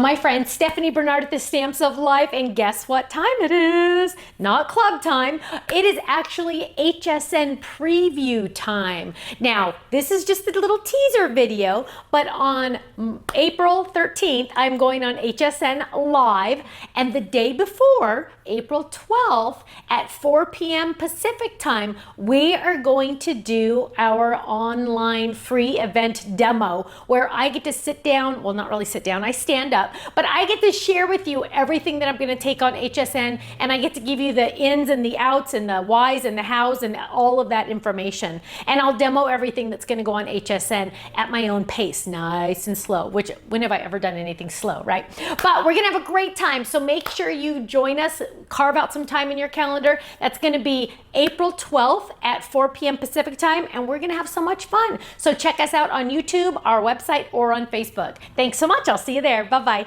my friend Stephanie Bernard at the Stamps of Life, and guess what time it is? Not club time. It is actually HSN preview time. Now, this is just a little teaser video, but on April 13th, I'm going on HSN Live, and the day before, April 12th at 4 p.m. Pacific time, we are going to do our online free event demo where I get to sit down, well, not really sit down, I stand up, but I get to share with you everything that I'm going to take on HSN, and I get to give you the ins and the outs and the whys and the hows and all of that information. And I'll demo everything that's going to go on HSN at my own pace, nice and slow, which when have I ever done anything slow, right? But we're going to have a great time, so make sure you join us. Carve out some time in your calendar. That's going to be April 12th at 4 p.m. Pacific time, and we're going to have so much fun. So check us out on YouTube, our website, or on Facebook. Thanks so much. I'll see you there. Bye-bye.